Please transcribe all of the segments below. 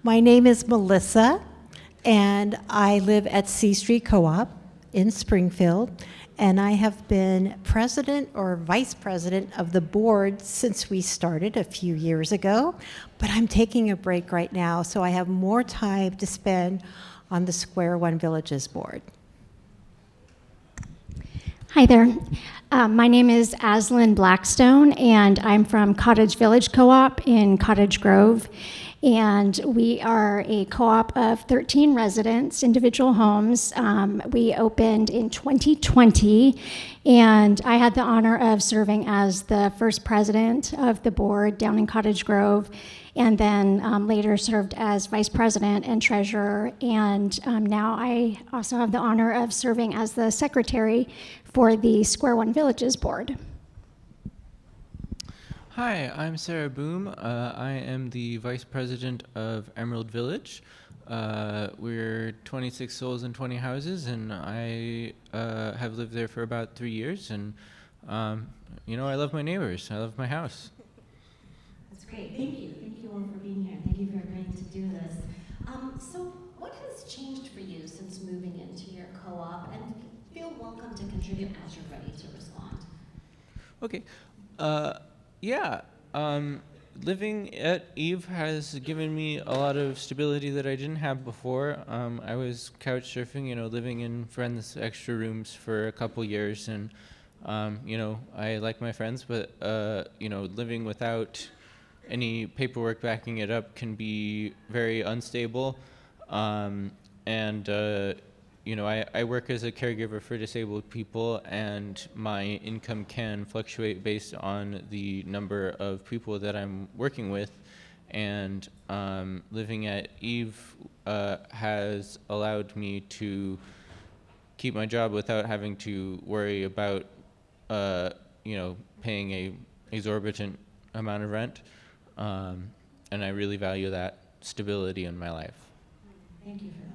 My name is Melissa, and I live at C Street Co-op in Springfield, and I have been president or vice president of the board since we started a few years ago, but I'm taking a break right now, so I have more time to spend on the SquareOne Villages board. Hi there. My name is Aslan Blackstone, and I'm from Cottage Village Co-op in Cottage Grove. And we are a co-op of 13 residents, individual homes. We opened in 2020, and I had the honor of serving as the first president of the board down in Cottage Grove, and then later served as vice president and treasurer. And now I also have the honor of serving as the secretary for the SquareOne Villages board. Hi, I'm Sarah Boom. I am the Vice President of Emerald Village. We're 26 souls and 20 houses, and I have lived there for about 3 years. And, I love my neighbors. I love my house. That's great. Thank you. Thank you all for being here. Thank you for agreeing to do this. So what has changed for you since moving into your co-op? And feel welcome to contribute as you're ready to respond. Okay. Living at Eve has given me a lot of stability that I didn't have before. I was couch surfing, living in friends' extra rooms for a couple years, and I like my friends, but living without any paperwork backing it up can be very unstable. I work as a caregiver for disabled people, and my income can fluctuate based on the number of people that I'm working with. And living at Eve has allowed me to keep my job without having to worry about, paying a exorbitant amount of rent. And I really value that stability in my life. Thank you for that.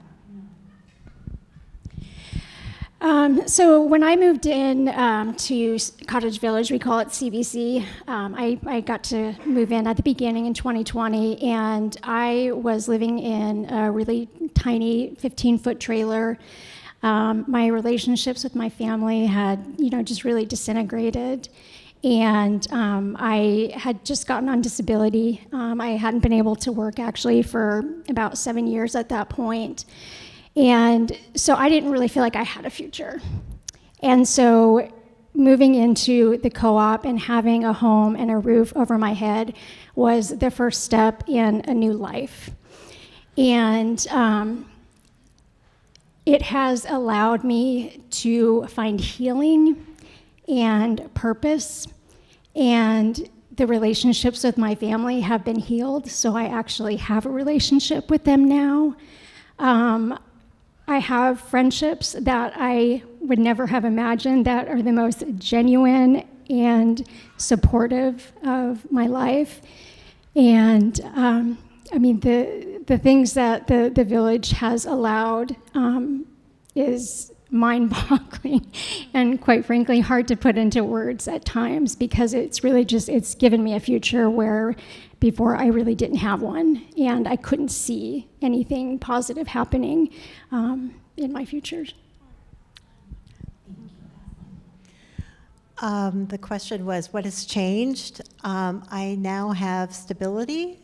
So when I moved in to Cottage Village, we call it CVC, I got to move in at the beginning in 2020, and I was living in a really tiny 15-foot trailer. My relationships with my family had, just really disintegrated. And I had just gotten on disability. I hadn't been able to work actually for about 7 years at that point. And so I didn't really feel like I had a future. And so moving into the co-op and having a home and a roof over my head was the first step in a new life. And it has allowed me to find healing and purpose, and the relationships with my family have been healed, so I actually have a relationship with them now. I have friendships that I would never have imagined that are the most genuine and supportive of my life. And the things that the village has allowed is mind-boggling and, quite frankly, hard to put into words at times, because it's really it's given me a future where before I really didn't have one, and I couldn't see anything positive happening in my future. The question was, what has changed? I now have stability,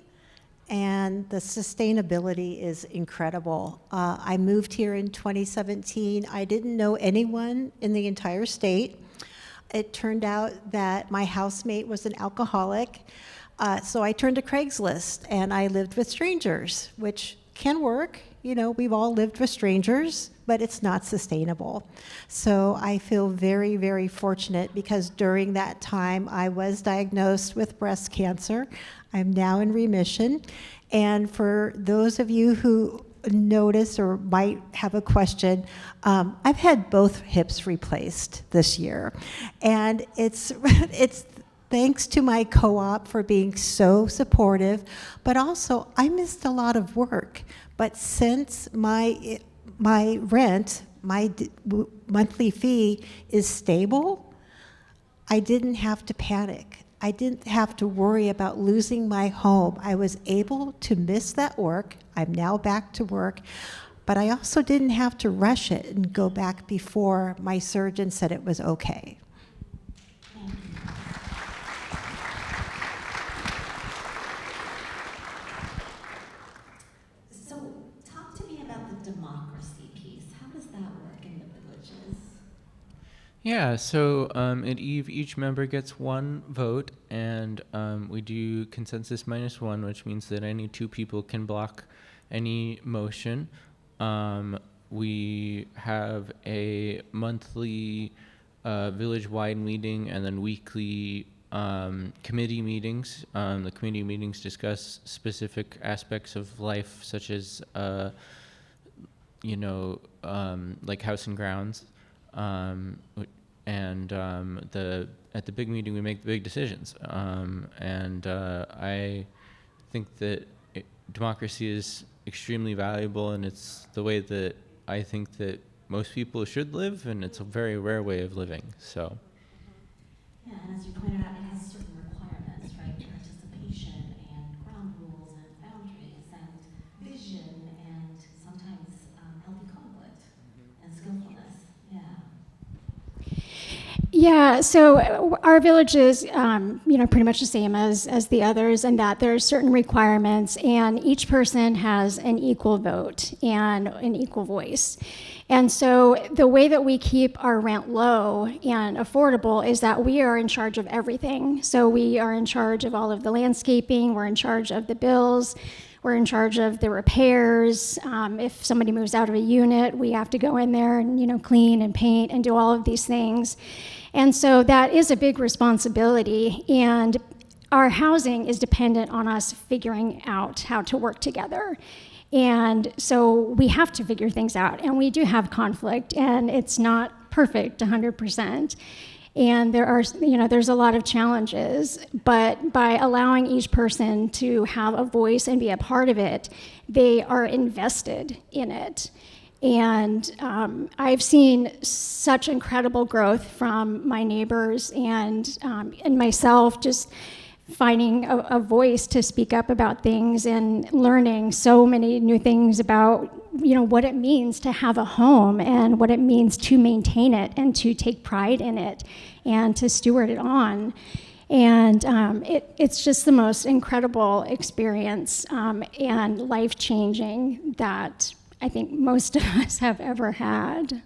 and the sustainability is incredible. I moved here in 2017. I didn't know anyone in the entire state. It turned out that my housemate was an alcoholic, so I turned to Craigslist, and I lived with strangers, which can work. We've all lived with strangers, but it's not sustainable. So I feel very, very fortunate, because during that time I was diagnosed with breast cancer. I'm now in remission. And for those of you who notice or might have a question, I've had both hips replaced this year. And it's thanks to my co-op for being so supportive, but also I missed a lot of work. But since my rent, my monthly fee is stable, I didn't have to panic. I didn't have to worry about losing my home. I was able to miss that work. I'm now back to work, but I also didn't have to rush it and go back before my surgeon said it was okay. So talk to me about the democracy piece. How does that work in the villages? Yeah, so at Eve, each member gets one vote, and we do consensus -1, which means that any two people can block any motion. We have a monthly village-wide meeting and then weekly committee meetings. The committee meetings discuss specific aspects of life, such as, like house and grounds. At the big meeting, we make the big decisions. I think that democracy is extremely valuable, and it's the way that I think that most people should live, and it's a very rare way of living. So. Yeah, and as you pointed out, it has certain requirements, right? Participation and ground rules and boundaries and vision and sometimes healthy conflict and skillfulness. Yeah. Yeah, so our village is, pretty much the same as the others, in that there are certain requirements, and each person has an equal vote and an equal voice. And so the way that we keep our rent low and affordable is that we are in charge of everything. So we are in charge of all of the landscaping, we're in charge of the bills, we're in charge of the repairs. If somebody moves out of a unit, we have to go in there and clean and paint and do all of these things. And so that is a big responsibility, and our housing is dependent on us figuring out how to work together. And so we have to figure things out, and we do have conflict, and it's not perfect 100%. And there's a lot of challenges, but by allowing each person to have a voice and be a part of it, they are invested in it. And I've seen such incredible growth from my neighbors and myself, just finding a voice to speak up about things and learning so many new things about what it means to have a home and what it means to maintain it and to take pride in it and to steward it on. And it's just the most incredible experience and life-changing that I think most of us have ever had.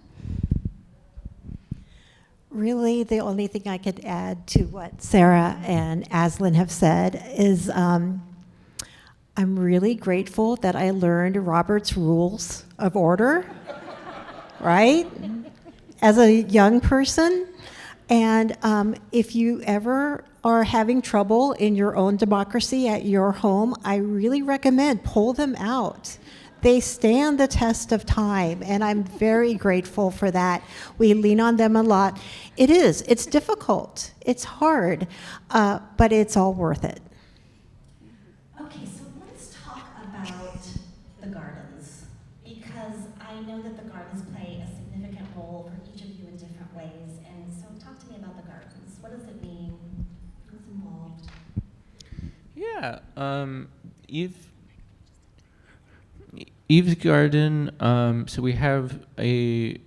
Really, the only thing I could add to what Sarah and Aslan have said is I'm really grateful that I learned Robert's Rules of Order, right, as a young person. And if you ever are having trouble in your own democracy at your home, I really recommend pull them out. They stand the test of time, and I'm very grateful for that. We lean on them a lot. It's difficult, it's hard, but it's all worth it. Okay, so let's talk about the gardens, because I know that the gardens play a significant role for each of you in different ways. And so talk to me about the gardens. What does it mean? Who's involved? Yeah, Eve's Garden, so we have a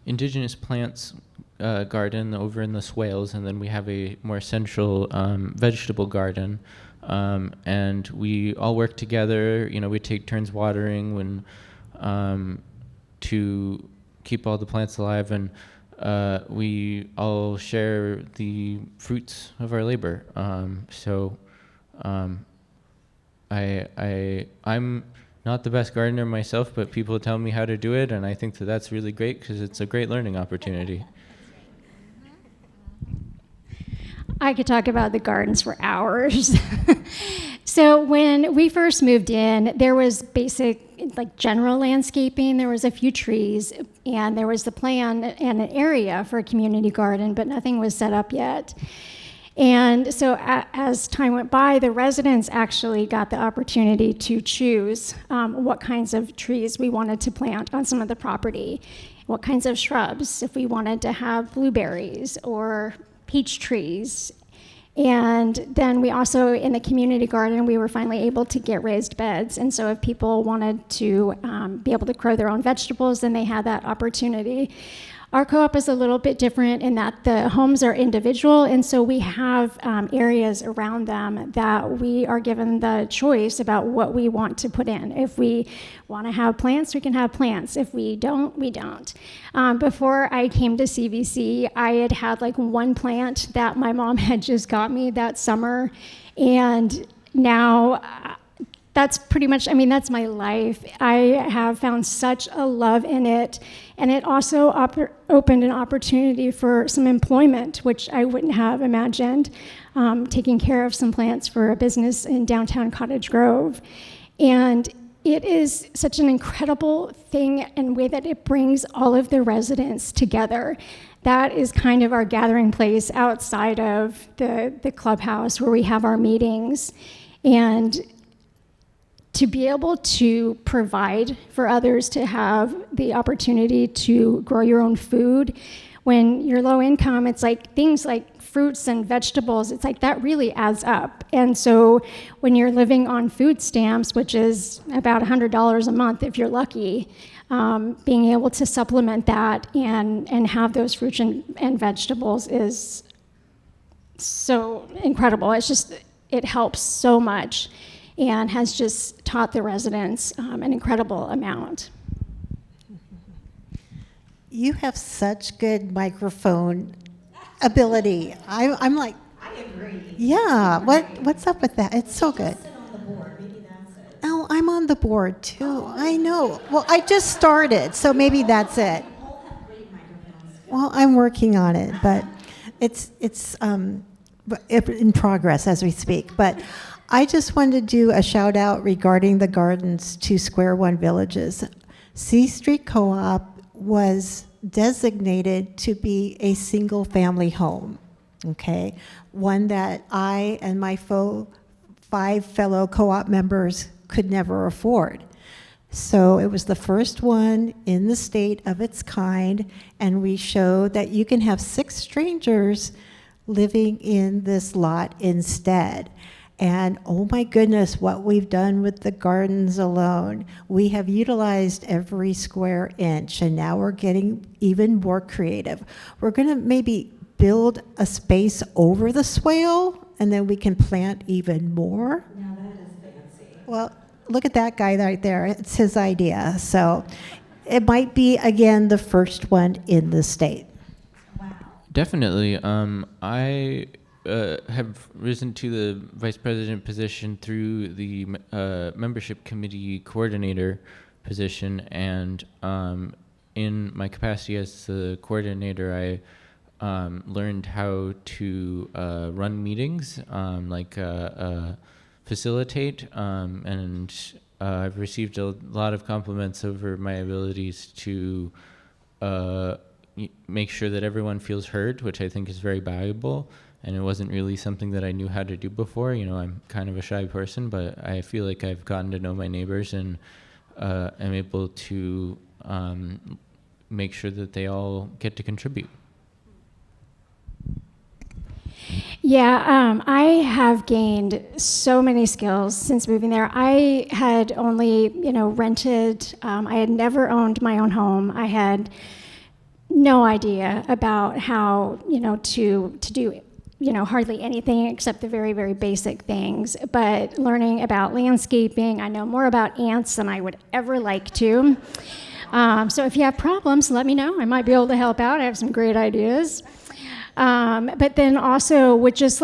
indigenous plants garden over in the swales, and then we have a more central vegetable garden. And we all work together, we take turns watering to keep all the plants alive, and we all share the fruits of our labor. I'm not the best gardener myself, but people tell me how to do it, and I think that that's really great because it's a great learning opportunity. I could talk about the gardens for hours. So when we first moved in, there was basic, general landscaping. There was a few trees, and there was the plan and an area for a community garden, but nothing was set up yet. And so as time went by, the residents actually got the opportunity to choose what kinds of trees we wanted to plant on some of the property, what kinds of shrubs, if we wanted to have blueberries or peach trees. And then we also, in the community garden, we were finally able to get raised beds. And so if people wanted to be able to grow their own vegetables, then they had that opportunity. Our co-op is a little bit different in that the homes are individual, and so we have areas around them that we are given the choice about what we want to put in. If we want to have plants, we can have plants. If we don't, we don't. Before I came to CVC, I had like one plant that my mom had just got me that summer, and now that's pretty much, that's my life. I have found such a love in it, and it also opened an opportunity for some employment, which I wouldn't have imagined, taking care of some plants for a business in downtown Cottage Grove. And it is such an incredible thing and way that it brings all of the residents together. That is kind of our gathering place outside of the clubhouse where we have our meetings. And to be able to provide for others to have the opportunity to grow your own food. When you're low income, it's like things like fruits and vegetables, it's like that really adds up. And so when you're living on food stamps, which is about $100 a month if you're lucky, being able to supplement that and have those fruits and vegetables is so incredible. It helps so much, and has just taught the residents an incredible amount. You have such good microphone ability. I'm like, I agree. yeah, what's up with that? It's so good. Sit on the board, maybe that's it. Oh, I'm on the board too. I know. Well, I just started, so maybe that's it. We all have great microphones. Well, I'm working on it, but it's in progress as we speak. But I just wanted to do a shout out regarding the gardens to SquareOne Villages. C Street Co-op was designated to be a single family home, okay? One that I and my 5 fellow co-op members could never afford. So it was the first one in the state of its kind, and we showed that you can have 6 strangers living in this lot instead. And oh my goodness, what we've done with the gardens alone. We have utilized every square inch, and now we're getting even more creative. We're gonna maybe build a space over the swale, and then we can plant even more. Now that is fancy. Well, look at that guy right there. It's his idea. So it might be, again, the first one in the state. Wow. Definitely. I have risen to the vice president position through the membership committee coordinator position, and in my capacity as the coordinator, I learned how to run meetings, facilitate, and I've received a lot of compliments over my abilities to make sure that everyone feels heard, which I think is very valuable. And it wasn't really something that I knew how to do before. You know, I'm kind of a shy person, but I feel like I've gotten to know my neighbors and am able to make sure that they all get to contribute. Yeah, I have gained so many skills since moving there. I had only, rented. I had never owned my own home. I had no idea about how, to do hardly anything except the very, very basic things. But learning about landscaping, I know more about ants than I would ever like to. So if you have problems, let me know. I might be able to help out. I have some great ideas. But then also with just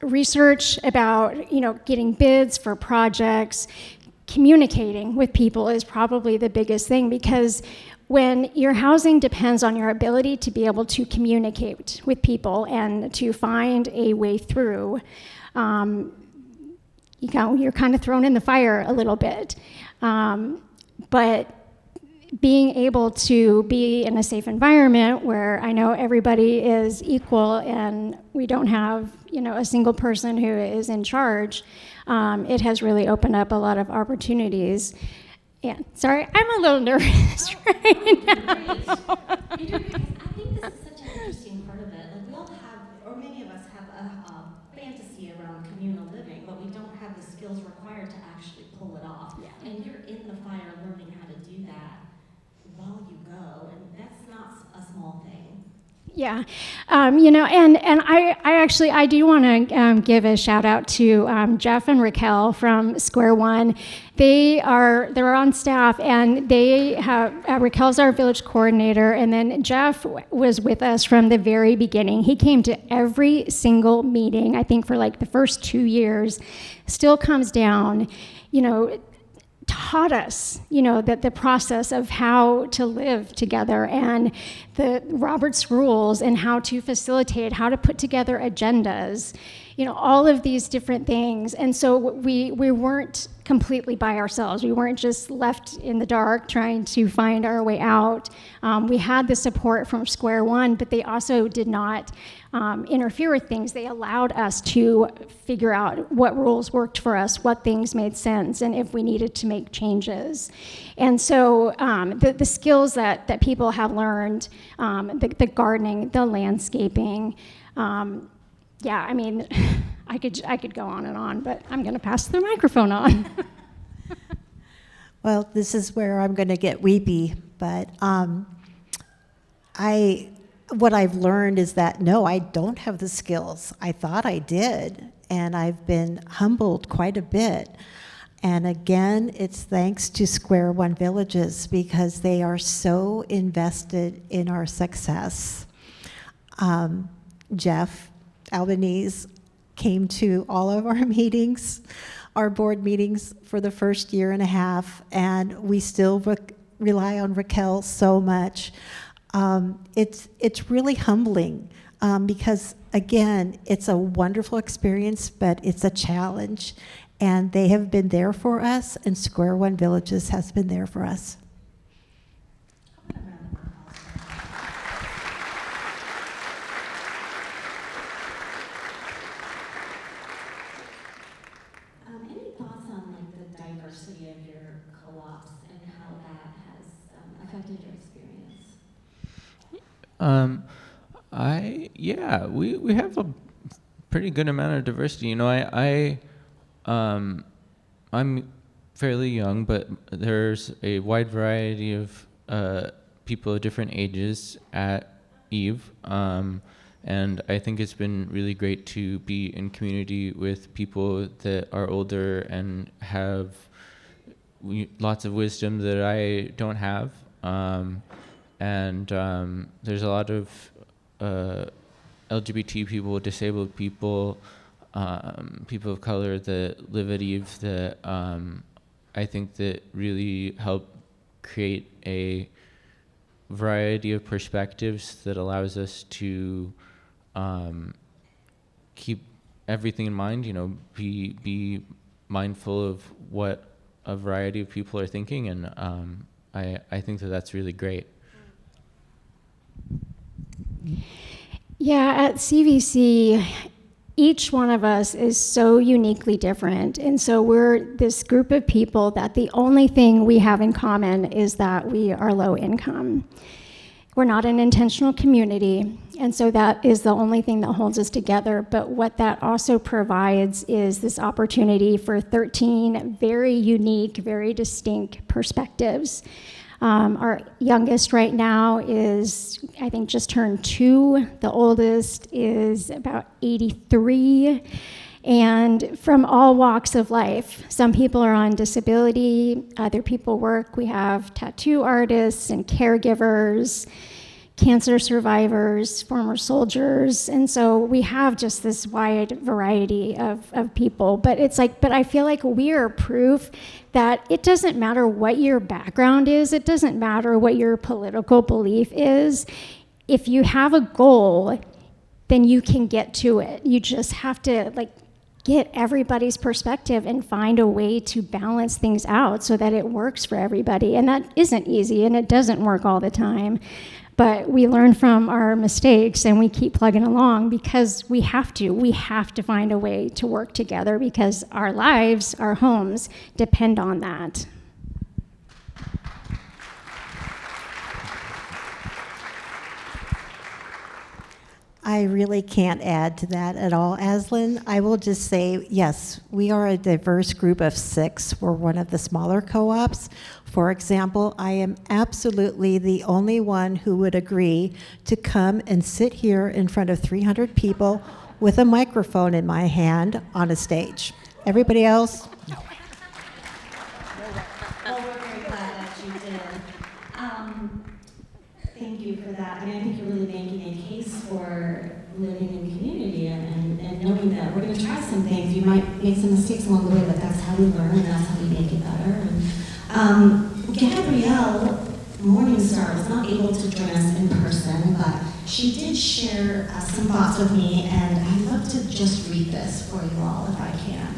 research about, getting bids for projects, communicating with people is probably the biggest thing, because when your housing depends on your ability to be able to communicate with people and to find a way through, you're kind of thrown in the fire a little bit. But being able to be in a safe environment where I know everybody is equal and we don't have, a single person who is in charge, it has really opened up a lot of opportunities. Yeah, sorry, I'm a little nervous right now. You're doing great. I think this is such an interesting part of it. Like, we all have skills required to actually pull it off. Yeah. And you're in the fire learning how to do that while you go, and that's not a small thing. Yeah, and I do want to give a shout out to Jeff and Raquel from SquareOne. They're on staff, and they have Raquel's our village coordinator, and then Jeff was with us from the very beginning. He came to every single meeting, I think for like the first 2 years. Still comes down, taught us, that the process of how to live together and the Robert's rules and how to facilitate, how to put together agendas, all of these different things. And so we weren't completely by ourselves. We weren't just left in the dark trying to find our way out. We had the support from SquareOne, but they also did not interfere with things. They allowed us to figure out what rules worked for us, what things made sense, and if we needed to make changes. And so the skills that people have learned, the gardening, the landscaping, I could go on and on, but I'm going to pass the microphone on. Well, this is where I'm going to get weepy, but what I've learned is that, no, I don't have the skills. I thought I did, and I've been humbled quite a bit. And again, it's thanks to SquareOne Villages, because they are so invested in our success. Jeff Albanese came to all of our meetings, our board meetings, for the first year and a half, and we still rely on Raquel so much. It's really humbling because, again, it's a wonderful experience, but it's a challenge, and they have been there for us, and SquareOne Villages has been there for us. Any thoughts on the diversity of your co-ops and how that has affected your experience? We have a pretty good amount of diversity. I'm fairly young, but there's a wide variety of people of different ages at Eve. And I think it's been really great to be in community with people that are older and have lots of wisdom that I don't have. There's a lot of LGBT people, disabled people, people of color that live at Eve that I think that really help create a variety of perspectives that allows us to keep everything in mind, be mindful of what a variety of people are thinking, and I think that that's really great. Yeah, at CVC, each one of us is so uniquely different. And so we're this group of people that the only thing we have in common is that we are low income. We're not an intentional community, and so that is the only thing that holds us together. But what that also provides is this opportunity for 13 very unique, very distinct perspectives. Our youngest right now is, I think, just turned 2. The oldest is about 83. And from all walks of life. Some people are on disability, other people work. We have tattoo artists and caregivers, cancer survivors, former soldiers. And so we have just this wide variety of people. But I feel like we are proof that it doesn't matter what your background is, it doesn't matter what your political belief is. If you have a goal, then you can get to it. You just have to get everybody's perspective and find a way to balance things out so that it works for everybody. And that isn't easy, and it doesn't work all the time. But we learn from our mistakes and we keep plugging along because we have to. We have to find a way to work together because our lives, our homes, depend on that. I really can't add to that at all, Aslan. I will just say, yes, we are a diverse group of 6. We're one of the smaller co-ops. For example, I am absolutely the only one who would agree to come and sit here in front of 300 people with a microphone in my hand on a stage. Everybody else? Well, we're very glad that you did. Thank you for that. I mean, I think you're really making a case for living in community and knowing that we're going to try some things. You might make some mistakes along the way, but that's how we learn and that's how we make it better. And, Gabrielle Morningstar was not able to join us in person, but she did share some thoughts with me, and I'd love to just read this for you all if I can.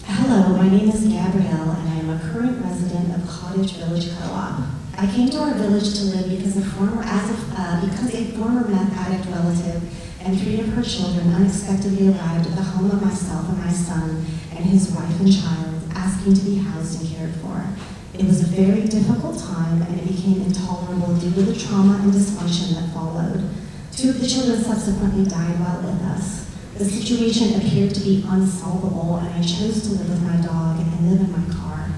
Hello, my name is Gabrielle, and I am a current resident of Cottage Village Co-op. I came to our village to live because a former meth addict relative and 3 of her children unexpectedly arrived at the home of myself and my son and his wife and child, asking to be housed and cared for. It was a very difficult time, and it became intolerable due to the trauma and dysfunction that followed. 2 of the children subsequently died while with us. The situation appeared to be unsolvable, and I chose to live with my dog and live in my car.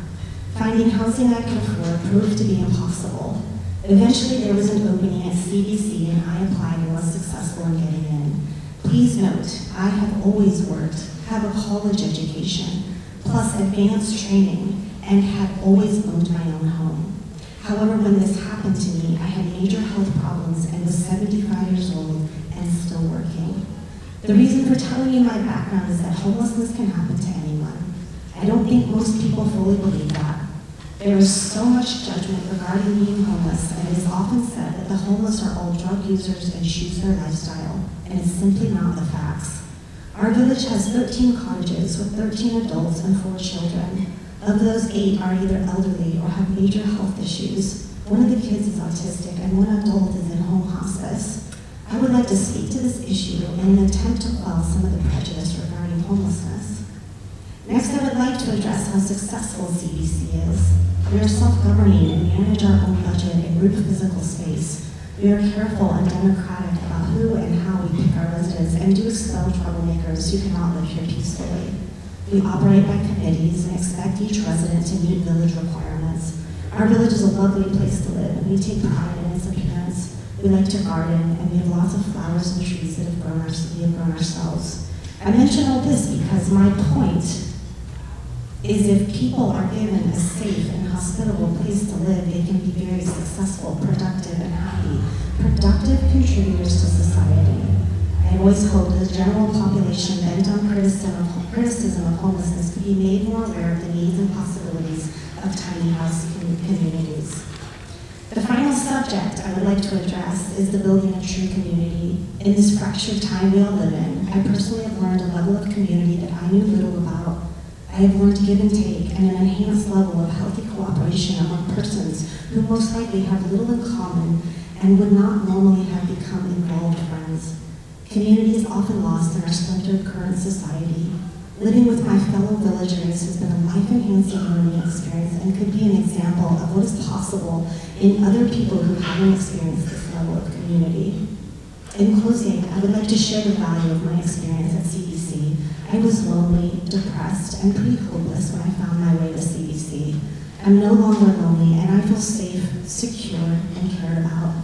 Finding housing I could afford proved to be impossible. Eventually, there was an opening at CBC, and I applied and was successful in getting in. Please note, I have always worked, have a college education, plus advanced training, and had always owned my own home. However, when this happened to me, I had major health problems and was 75 years old and still working. The reason for telling you my background is that homelessness can happen to anyone. I don't think most people fully believe that. There is so much judgment regarding being homeless, and it is often said that the homeless are all drug users and choose their lifestyle, and it's simply not the facts. Our village has 13 cottages with 13 adults and 4 children. Of those, 8 are either elderly or have major health issues. One of the kids is autistic, and 1 adult is in home hospice. I would like to speak to this issue in an attempt to quell some of the prejudice regarding homelessness. Next, I would like to address how successful CBC is. We are self-governing and manage our own budget and group physical space. We are careful and democratic about who and how we pick our residents and do expel troublemakers who cannot live here peacefully. We operate by committees and expect each resident to meet village requirements. Our village is a lovely place to live, and we take pride in its appearance. We like to garden, and we have lots of flowers and trees that we have grown ourselves. I mention all this because my point is if people are given a safe and hospitable place to live, they can be very successful, productive, and happy, productive contributors to society. I always hoped the general population bent on criticism of homelessness could be made more aware of the needs and possibilities of tiny house communities. The final subject I would like to address is the building a true community. In this fractured time we all live in, I personally have learned a level of community that I knew little about. I have learned to give and take and an enhanced level of healthy cooperation among persons who most likely have little in common and would not normally have become involved friends. Community is often lost in our splintered current society. Living with my fellow villagers has been a life-enhancing learning experience and could be an example of what is possible in other people who haven't experienced this level of community. In closing, I would like to share the value of my experience at CBC. I was lonely, depressed, and pretty hopeless when I found my way to CBC. I'm no longer lonely, and I feel safe, secure, and cared about.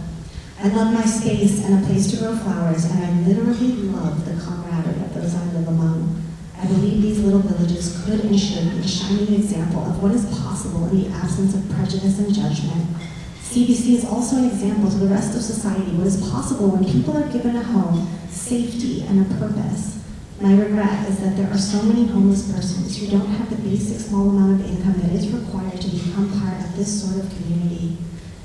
I love my space and a place to grow flowers, and I literally love the camaraderie of those I live among. I believe these little villages could and should be a shining example of what is possible in the absence of prejudice and judgment. CBC is also an example to the rest of society what is possible when people are given a home, safety, and a purpose. My regret is that there are so many homeless persons who don't have the basic small amount of income that is required to become part of this sort of community.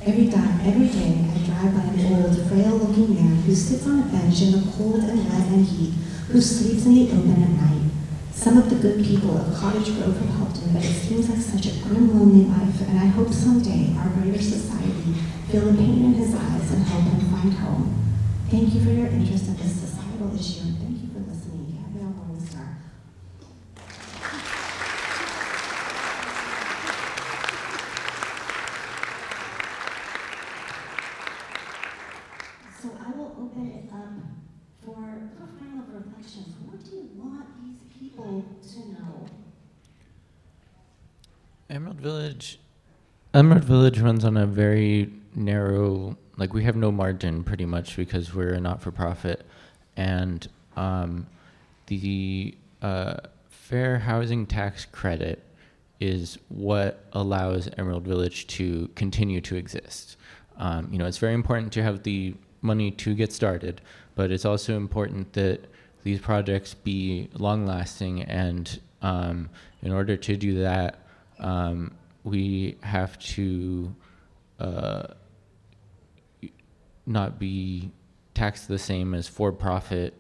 Every day, I drive by an old, frail-looking man who sits on a bench in the cold and wet and heat, who sleeps in the open at night. Some of the good people of Cottage Grove have helped him, but it seems like such a grim, lonely life, and I hope someday our greater society feel the pain in his eyes and help him find home. Thank you for your interest in this societal issue, and thank you for listening. Gabrielle Morningstar. So I will Emerald Village, Emerald Village runs on a very narrow, like we have no margin pretty much because we're a not-for-profit, and the fair housing tax credit is what allows Emerald Village to continue to exist. It's very important to have the money to get started, but it's also important that these projects be long-lasting, and in order to do that, we have to not be taxed the same as for-profit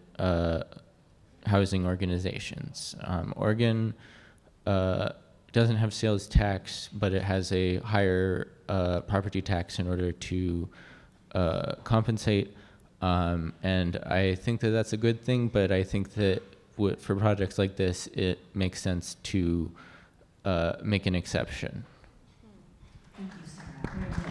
housing organizations. Oregon doesn't have sales tax, but it has a higher property tax in order to compensate. And I think that that's a good thing, but I think that for projects like this, it makes sense to make an exception. Thank you, Sarah. Very good.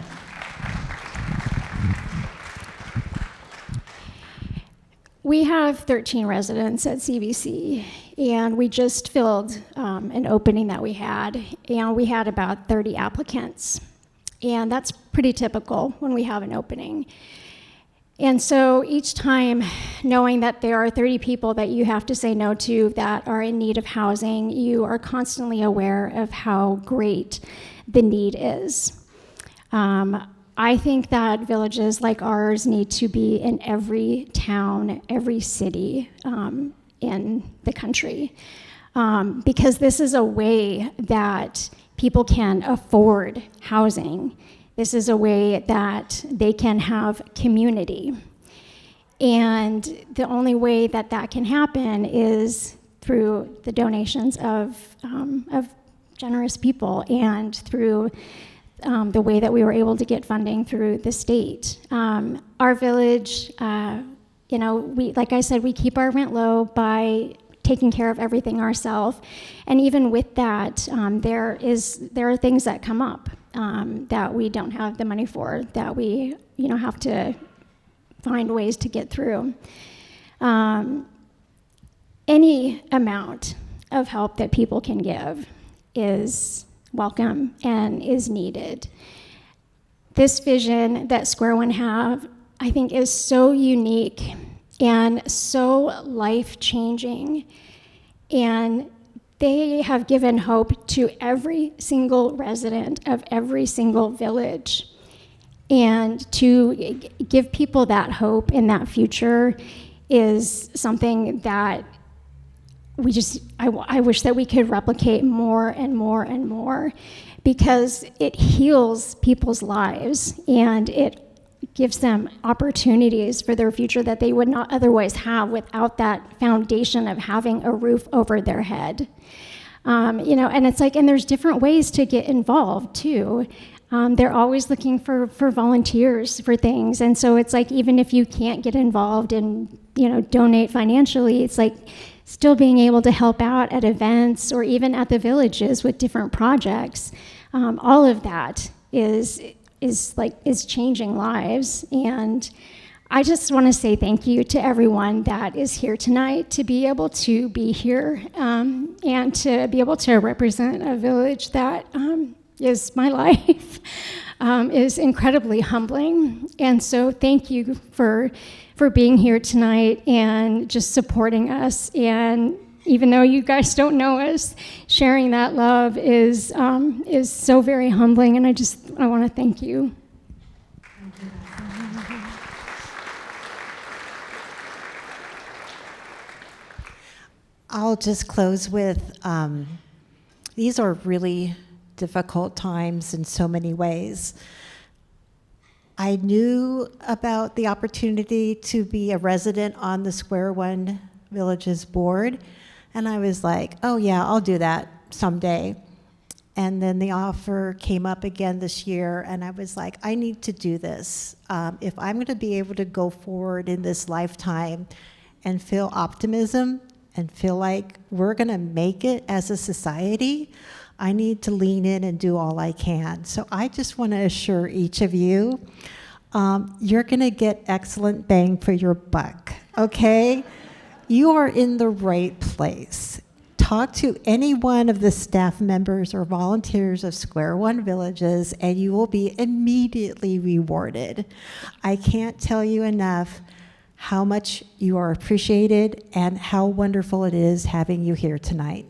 We have 13 residents at CVC, and we just filled an opening that we had, and we had about 30 applicants. And that's pretty typical when we have an opening. And so each time, knowing that there are 30 people that you have to say no to that are in need of housing, you are constantly aware of how great the need is. I think that villages like ours need to be in every town, every city in the country, because this is a way that people can afford housing. This is a way that they can have community. And the only way that that can happen is through the donations of generous people and through the way that we were able to get funding through the state. Our village, like I said, we keep our rent low by taking care of everything ourselves. And even with that, there are things that come up that we don't have the money for, that we have to find ways to get through. Any amount of help that people can give is welcome and is needed. This vision that SquareOne have, I think, is so unique and so life-changing, and they have given hope to every single resident of every single village. And to give people that hope in that future is something that I wish that we could replicate more and more and more, because it heals people's lives and it gives them opportunities for their future that they would not otherwise have without that foundation of having a roof over their head. And it's like, and there's different ways to get involved too. They're always looking for volunteers for things. And so it's like, even if you can't get involved and, donate financially, it's like still being able to help out at events or even at the villages with different projects. All of that is changing lives. And I just want to say thank you to everyone that is here tonight, to be able to be here and to be able to represent a village that is my life, is incredibly humbling. And so thank you for being here tonight and just supporting us. And even though you guys don't know us, sharing that love is so very humbling. And I want to thank you. I'll just close with, these are really difficult times in so many ways. I knew about the opportunity to be a resident on the SquareOne Villages board, and I was like, oh yeah, I'll do that someday. And then the offer came up again this year, and I was like, I need to do this. If I'm going to be able to go forward in this lifetime and feel optimism and feel like we're going to make it as a society, I need to lean in and do all I can. So I just want to assure each of you, you're going to get excellent bang for your buck, okay? You are in the right place. talk to any one of the staff members or volunteers of SquareOne Villages, and you will be immediately rewarded. I can't tell you enough how much you are appreciated and how wonderful it is having you here tonight.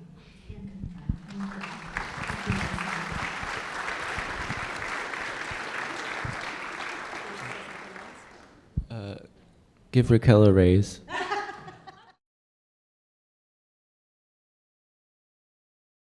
Give Raquel a raise.